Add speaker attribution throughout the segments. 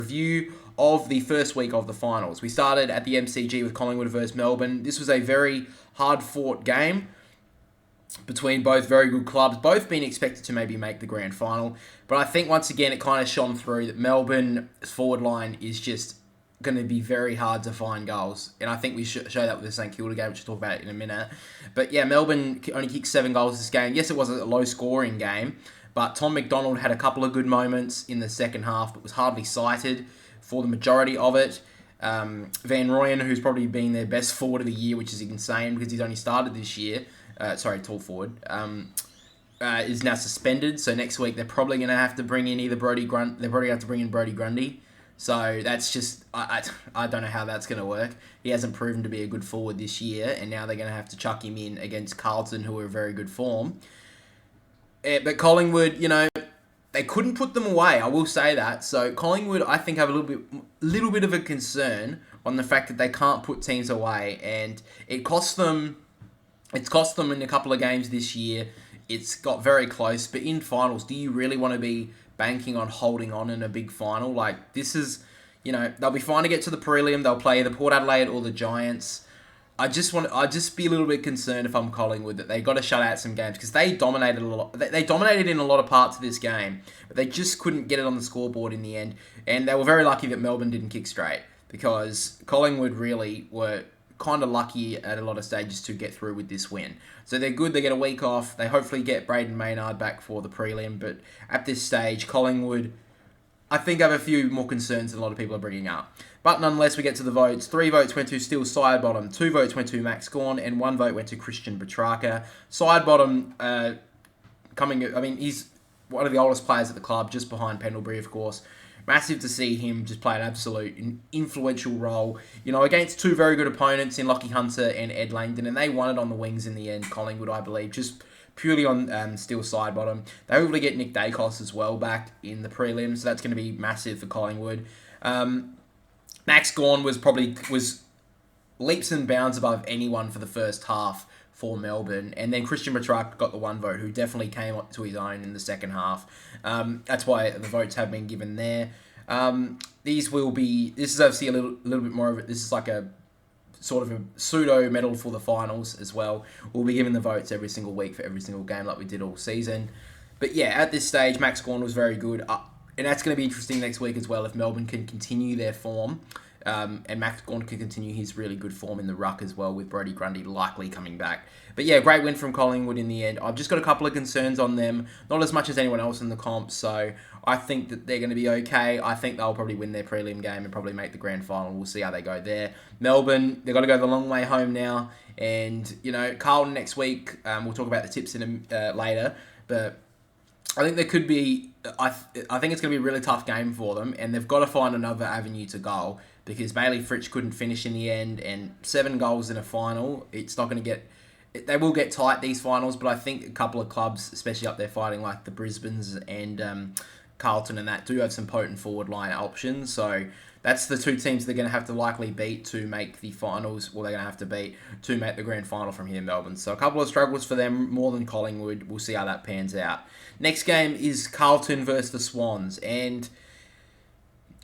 Speaker 1: Review of the first week of the finals. We started at the MCG with Collingwood versus Melbourne. This was a very hard-fought game between both very good clubs, both being expected to maybe make the grand final. But I think once again it kind of shone through that Melbourne's forward line is just going to be very hard to find goals. And I think we show that with the St Kilda game, which we'll talk about in a minute. But yeah, Melbourne only kicked 7 goals this game. Yes, it was a low-scoring game, but Tom McDonald had a couple of good moments in the second half, but was hardly cited for the majority of it. Van Rooyen, who's probably been their best forward of the year, which is insane because he's only started this year. Tall forward. Is now suspended. So next week they're probably going to have to bring in either Brodie Grundy. They're probably going to have to bring in Brodie Grundy. So that's just I don't know how that's going to work. He hasn't proven to be a good forward this year, and now they're going to have to chuck him in against Carlton, who are in very good form. But Collingwood, they couldn't put them away. I will say that. So Collingwood, I think, have a little bit of a concern on the fact that they can't put teams away, and it cost them. It's cost them in a couple of games this year. It's got very close, but in finals, do you really want to be banking on holding on in a big final? Like, this is, they'll be fine to get to the prelim. They'll play the Port Adelaide or the Giants. I just be a little bit concerned if I'm Collingwood that they got to shut out some games because they dominated a lot. They dominated in a lot of parts of this game, but they just couldn't get it on the scoreboard in the end. And they were very lucky that Melbourne didn't kick straight because Collingwood really were kind of lucky at a lot of stages to get through with this win. So they're good. They get a week off. They hopefully get Braden Maynard back for the prelim. But at this stage, Collingwood, I think, have a few more concerns than a lot of people are bringing up. But nonetheless, we get to the votes. 3 votes went to Steele Sidebottom, 2 votes went to Max Gawn, and 1 vote went to Christian Petrarca. Sidebottom, he's one of the oldest players at the club, just behind Pendlebury, of course. Massive to see him just play an absolute influential role, against 2 very good opponents in Lockie Hunter and Ed Langdon, and they won it on the wings in the end, Collingwood, I believe, just purely on Steele Sidebottom. They hopefully get Nick Dacos as well back in the prelims, so that's going to be massive for Collingwood. Max Gawn was leaps and bounds above anyone for the first half for Melbourne, and then Christian Petrarca got the 1 vote, who definitely came up to his own in the second half. That's why the votes have been given there. This is obviously a little bit more of it. This is like a sort of a pseudo medal for the finals as well. We'll be giving the votes every single week for every single game like we did all season. But yeah, at this stage, Max Gawn was very good. And that's going to be interesting next week as well if Melbourne can continue their form. And Max Gawn can continue his really good form in the ruck as well, with Brodie Grundy likely coming back. But yeah, great win from Collingwood in the end. I've just got a couple of concerns on them, not as much as anyone else in the comp, so I think that they're going to be okay. I think they'll probably win their prelim game and probably make the grand final. We'll see how they go there. Melbourne, they've got to go the long way home now. And, Carlton next week, we'll talk about the tips later, but I think there could be. I think it's going to be a really tough game for them, and they've got to find another avenue to goal because Bailey Fritsch couldn't finish in the end, and 7 goals in a final. It's not going to get. They will get tight, these finals, but I think a couple of clubs, especially up there fighting like the Brisbanes and Carlton and that, do have some potent forward line options. So that's the 2 teams they're going to have to likely beat to make the finals. Well, they're going to have to beat to make the grand final from here in Melbourne. So a couple of struggles for them, more than Collingwood. We'll see how that pans out. Next game is Carlton versus the Swans, and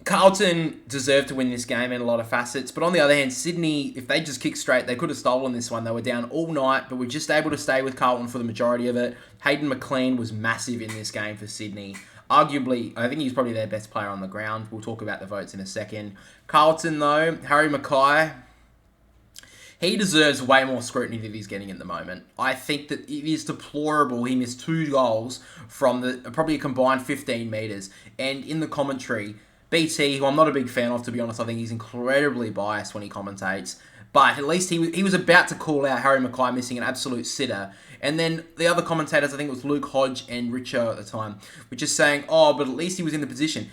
Speaker 1: Carlton deserved to win this game in a lot of facets, but on the other hand, Sydney, if they just kicked straight, they could have stolen this one. They were down all night, but were just able to stay with Carlton for the majority of it. Hayden McLean was massive in this game for Sydney. Arguably, I think he's probably their best player on the ground. We'll talk about the votes in a second. Carlton, though, Harry Mackay, he deserves way more scrutiny than he's getting at the moment. I think that it is deplorable. He missed 2 goals from probably a combined 15 metres. And in the commentary, BT, who I'm not a big fan of, to be honest, I think he's incredibly biased when he commentates. But at least he was about to call out Harry Mackay missing an absolute sitter. And then the other commentators, I think it was Luke Hodge and Richo at the time, were just saying, but at least he was in the position.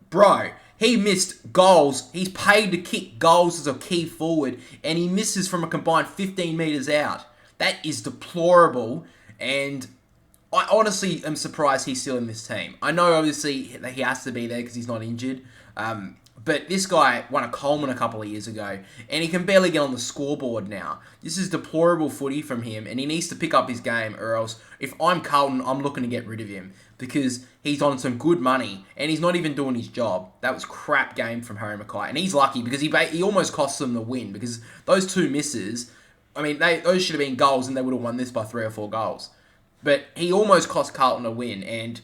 Speaker 1: Bro, he missed goals. He's paid to kick goals as a key forward, and he misses from a combined 15 metres out. That is deplorable, and I honestly am surprised he's still in this team. I know, obviously, that he has to be there because he's not injured, But this guy won a Coleman a couple of years ago, and he can barely get on the scoreboard now. This is deplorable footy from him, and he needs to pick up his game, or else, if I'm Carlton, I'm looking to get rid of him, because he's on some good money, and he's not even doing his job. That was crap game from Harry Mackay, and he's lucky, because he almost cost them the win, because those two misses, I mean, those should have been goals, and they would have won this by 3 or 4 goals. But he almost cost Carlton a win, and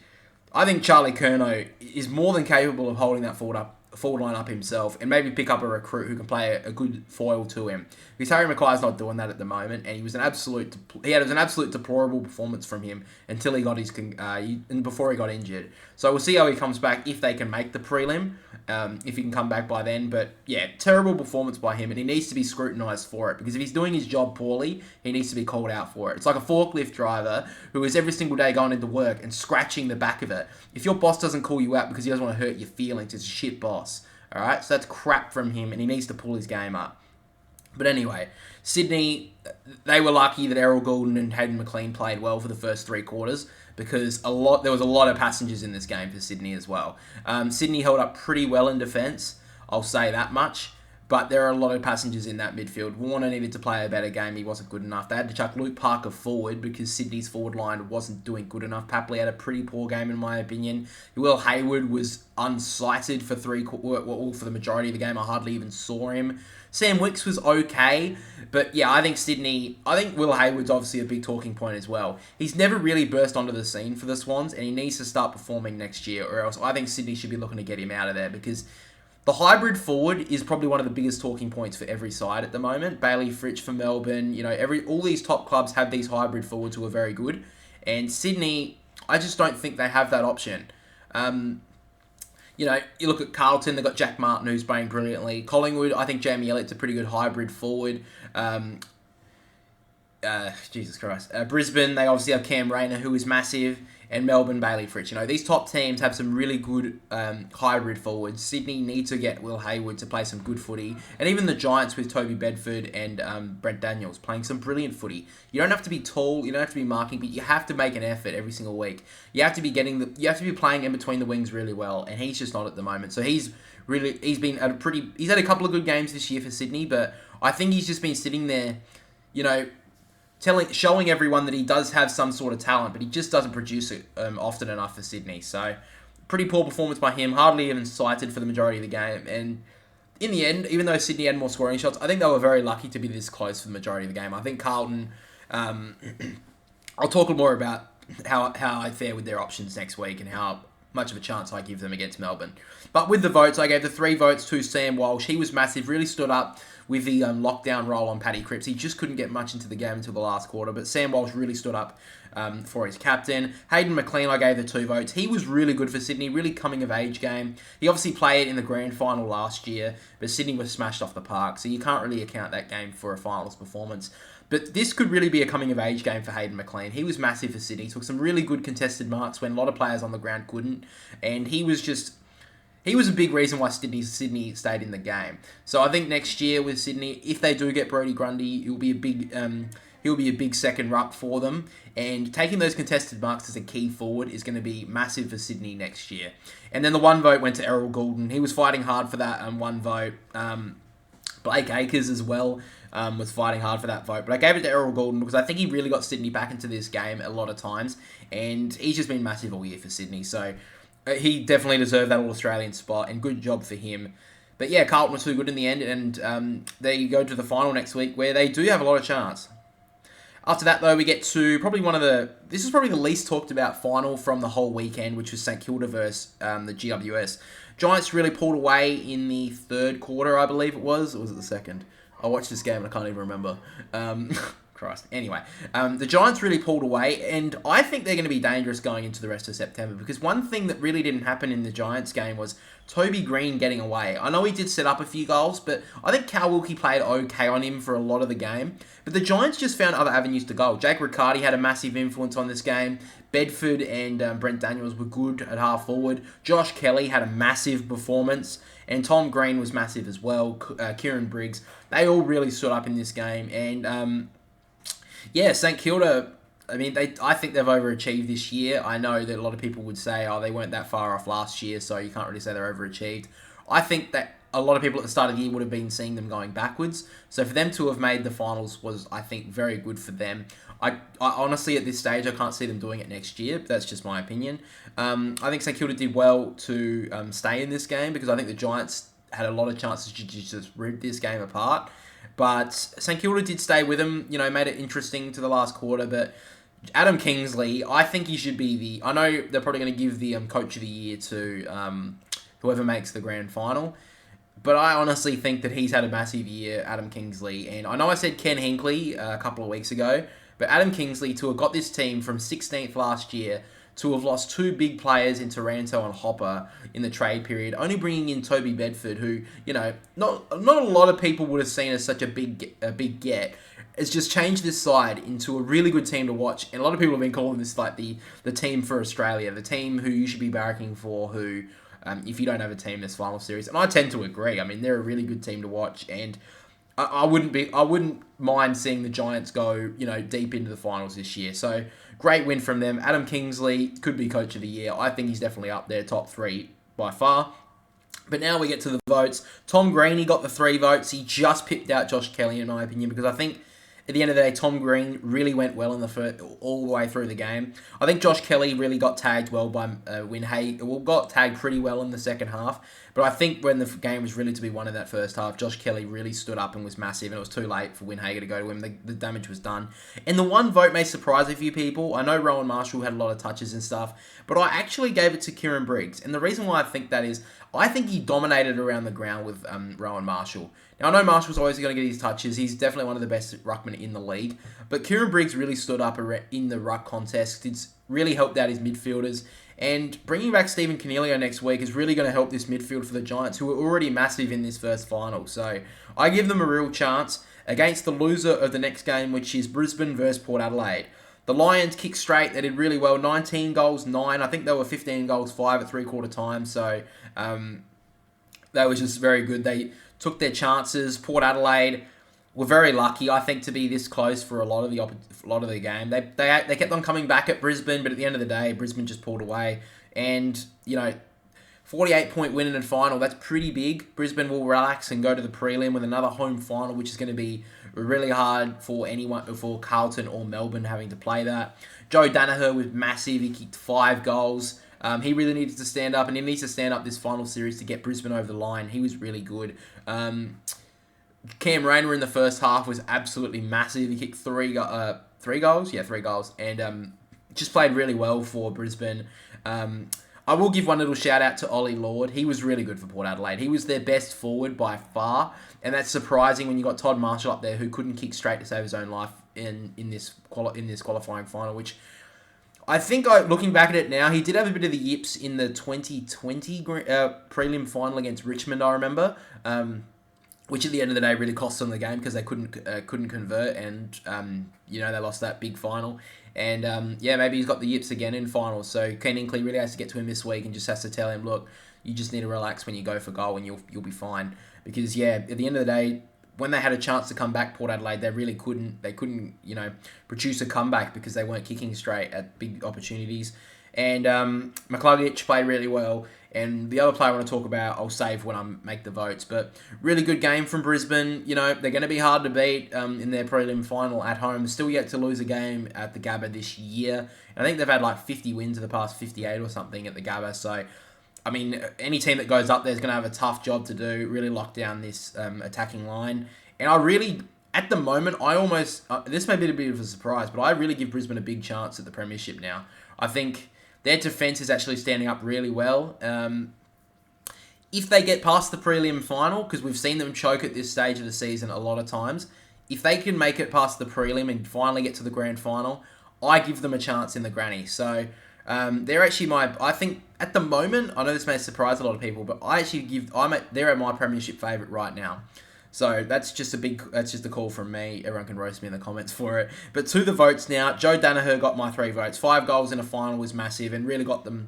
Speaker 1: I think Charlie Curnow is more than capable of holding that forward line up himself, and maybe pick up a recruit who can play a good foil to him. Because Harry Mackay's not doing that at the moment, and he had an absolute deplorable performance from him until he got before he got injured. So we'll see how he comes back if they can make the prelim, if he can come back by then. But yeah, terrible performance by him, and he needs to be scrutinised for it, because if he's doing his job poorly, he needs to be called out for it. It's like a forklift driver who is every single day going into work and scratching the back of it. If your boss doesn't call you out because he doesn't want to hurt your feelings, it's a shit boss. Alright, so that's crap from him, and he needs to pull his game up. But anyway, Sydney, they were lucky that Errol Goulden and Hayden McLean played well for the first 3 quarters, because there was a lot of passengers in this game for Sydney as well. Sydney held up pretty well in defence, I'll say that much, but there are a lot of passengers in that midfield. Warner needed to play a better game, he wasn't good enough. They had to chuck Luke Parker forward because Sydney's forward line wasn't doing good enough. Papley had a pretty poor game in my opinion. Will Hayward was unsighted for the majority of the game. I hardly even saw him. Sam Wicks was okay, but yeah, I think Will Hayward's obviously a big talking point as well. He's never really burst onto the scene for the Swans, and he needs to start performing next year, or else I think Sydney should be looking to get him out of there, because the hybrid forward is probably one of the biggest talking points for every side at the moment. Bailey Fritsch for Melbourne, all these top clubs have these hybrid forwards who are very good, and Sydney, I just don't think they have that option. You look at Carlton, they've got Jack Martin, who's playing brilliantly. Collingwood, I think Jamie Elliott's a pretty good hybrid forward. Jesus Christ. Brisbane, they obviously have Cam Rayner, who is massive, and Melbourne, Bailey Fritsch. These top teams have some really good hybrid forwards. Sydney need to get Will Hayward to play some good footy, and even the Giants with Toby Bedford and Brent Daniels playing some brilliant footy. You don't have to be tall, you don't have to be marking, but you have to make an effort every single week. You have to be playing in between the wings really well, and he's just not at the moment. So he's had a couple of good games this year for Sydney, but I think he's just been sitting there, showing everyone that he does have some sort of talent, but he just doesn't produce it often enough for Sydney. So, pretty poor performance by him, hardly even cited for the majority of the game. And in the end, even though Sydney had more scoring shots, I think they were very lucky to be this close for the majority of the game. I think Carlton, I'll talk more about how I fare with their options next week and how much of a chance I give them against Melbourne. But with the votes, I gave the 3 votes to Sam Walsh. He was massive, really stood up with the lockdown role on Paddy Cripps. He just couldn't get much into the game until the last quarter, but Sam Walsh really stood up for his captain. Hayden McLean, I gave the 2 votes. He was really good for Sydney, really coming-of-age game. He obviously played in the grand final last year, but Sydney was smashed off the park, so you can't really account that game for a finals performance. But this could really be a coming-of-age game for Hayden McLean. He was massive for Sydney. He took some really good contested marks when a lot of players on the ground couldn't, and he was a big reason why Sydney stayed in the game. So I think next year with Sydney, if they do get Brodie Grundy, he'll be a big second ruck for them. And taking those contested marks as a key forward is going to be massive for Sydney next year. And then the 1 vote went to Errol Goulden. He was fighting hard for that 1 vote. Blake Acres as well was fighting hard for that vote. But I gave it to Errol Goulden because I think he really got Sydney back into this game a lot of times. And he's just been massive all year for Sydney. So he definitely deserved that All-Australian spot, and good job for him. But yeah, Carlton was too good in the end, and they go to the final next week, where they do have a lot of chance. After that, though, we get to probably this is probably the least talked about final from the whole weekend, which was St Kilda versus the GWS. Giants really pulled away in the 3rd quarter, I believe it was. Or was it the 2nd? I watched this game and I can't even remember. Christ. Anyway, the Giants really pulled away, and I think they're going to be dangerous going into the rest of September, because one thing that really didn't happen in the Giants game was Toby Green getting away. I know he did set up a few goals, but I think Cal Wilkie played okay on him for a lot of the game. But the Giants just found other avenues to goal. Jake Riccardi had a massive influence on this game. Bedford and Brent Daniels were good at half forward. Josh Kelly had a massive performance, and Tom Green was massive as well. Kieran Briggs. They all really stood up in this game, and yeah, St Kilda, I think they've overachieved this year. I know that a lot of people would say, they weren't that far off last year, so you can't really say they're overachieved. I think that a lot of people at the start of the year would have been seeing them going backwards. So for them to have made the finals was, I think, very good for them. I honestly, at this stage, I can't see them doing it next year. But that's just my opinion. I think St Kilda did well to stay in this game because I think the Giants had a lot of chances to just rip this game apart. But St Kilda did stay with them, made it interesting to the last quarter. But Adam Kingsley, I think he should be I know they're probably going to give the Coach of the Year to whoever makes the grand final. But I honestly think that he's had a massive year, Adam Kingsley. And I know I said Ken Hinkley a couple of weeks ago, but Adam Kingsley, to have got this team from 16th last year, to have lost two big players in Taranto and Hopper in the trade period, only bringing in Toby Bedford, who, not a lot of people would have seen as such a big get, has just changed this side into a really good team to watch. And a lot of people have been calling this like the team for Australia, the team who you should be barracking for, who, if you don't have a team this final series. And I tend to agree. I mean, they're a really good team to watch, and I wouldn't mind seeing the Giants go, deep into the finals this year. So great win from them. Adam Kingsley could be Coach of the Year. I think he's definitely up there, top 3 by far. But now we get to the votes. Tom Green, he got the 3 votes. He just pipped out Josh Kelly, in my opinion, because I think at the end of the day, Tom Green really went well in all the way through the game. I think Josh Kelly really got tagged well by got tagged pretty well in the second half. But I think when the game was really to be won in that first half, Josh Kelly really stood up and was massive, and it was too late for Winhager to go to him. The damage was done. And the one vote may surprise a few people. I know Rowan Marshall had a lot of touches and stuff, but I actually gave it to Kieran Briggs. And the reason why I think that is, I think he dominated around the ground with Rowan Marshall. Now, I know Marshall's always going to get his touches. He's definitely one of the best ruckmen in the league. But Kieran Briggs really stood up in the ruck contest. It's really helped out his midfielders. And bringing back Stephen Coniglio next week is really going to help this midfield for the Giants, who are already massive in this first final. So I give them a real chance against the loser of the next game, which is Brisbane versus Port Adelaide. The Lions kicked straight. They did really well. 19 goals, 9. I think they were 15 goals, 5 at three-quarter time. So that was just very good. They took their chances. Port Adelaide were very lucky, I think, to be this close for a lot of the game. They kept on coming back at Brisbane, but at the end of the day, Brisbane just pulled away. And 48-point win in a final, that's pretty big. Brisbane will relax and go to the prelim with another home final, which is going to be really hard for Carlton or Melbourne having to play that. Joe Danaher was massive. He kicked 5 goals. He really needed to stand up, and he needs to stand up this final series to get Brisbane over the line. He was really good. Cam Rayner in the first half was absolutely massive. He kicked 3 goals? Yeah, 3 goals. And just played really well for Brisbane. I will give one little shout out to Ollie Lord. He was really good for Port Adelaide. He was their best forward by far. And that's surprising when you got Todd Marshall up there, who couldn't kick straight to save his own life in this qualifying final, which I think, looking back at it now, he did have a bit of the yips in the 2020 prelim final against Richmond, I remember, which at the end of the day really cost them the game because they couldn't convert, and they lost that big final. And maybe he's got the yips again in finals. So Ken Hinkley really has to get to him this week and just has to tell him, look, you just need to relax when you go for goal and you'll be fine. Because at the end of the day, when they had a chance to come back, Port Adelaide, they really couldn't. They couldn't, produce a comeback because they weren't kicking straight at big opportunities. And McCluggage played really well. And the other player I want to talk about, I'll save when I make the votes. But really good game from Brisbane. They're going to be hard to beat in their prelim final at home. Still yet to lose a game at the Gabba this year. And I think they've had like 50 wins in the past 58 or something at the Gabba. So, I mean, any team that goes up there is going to have a tough job to do, really lock down this attacking line. And I really, at the moment, this may be a bit of a surprise, but I really give Brisbane a big chance at the premiership now. I think their defence is actually standing up really well. If they get past the prelim final, because we've seen them choke at this stage of the season a lot of times, if they can make it past the prelim and finally get to the grand final, I give them a chance in the granny. So they're actually I think at the moment, I know this may surprise a lot of people, but they're my premiership favourite right now. So that's just a call from me. Everyone can roast me in the comments for it. But to the votes now, Joe Danaher got my 3 votes. 5 goals in a final was massive and really got them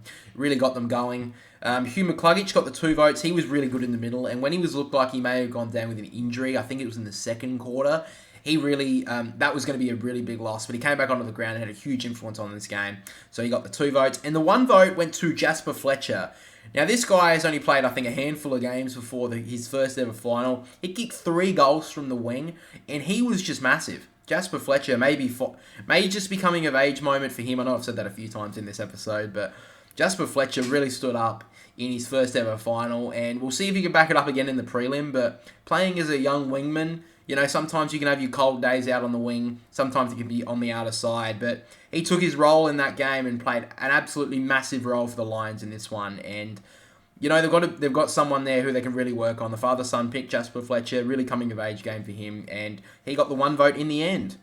Speaker 1: going. Hugh McCluggage got the 2 votes. He was really good in the middle, and when he looked like he may have gone down with an injury, I think it was in the second quarter, he really, that was going to be a really big loss, but he came back onto the ground and had a huge influence on this game. So he got the 2 votes. And the 1 vote went to Jasper Fletcher. Now, this guy has only played, I think, a handful of games before his first ever final. He kicked 3 goals from the wing, and he was just massive. Jasper Fletcher may just be coming of age moment for him. I know I've said that a few times in this episode, but Jasper Fletcher really stood up in his first ever final, and we'll see if he can back it up again in the prelim. But playing as a young wingman, sometimes you can have your cold days out on the wing. Sometimes it can be on the outer side. But he took his role in that game and played an absolutely massive role for the Lions in this one. And they've got someone there who they can really work on. The father-son pick, Jasper Fletcher, really coming of age game for him, and he got the 1 vote in the end.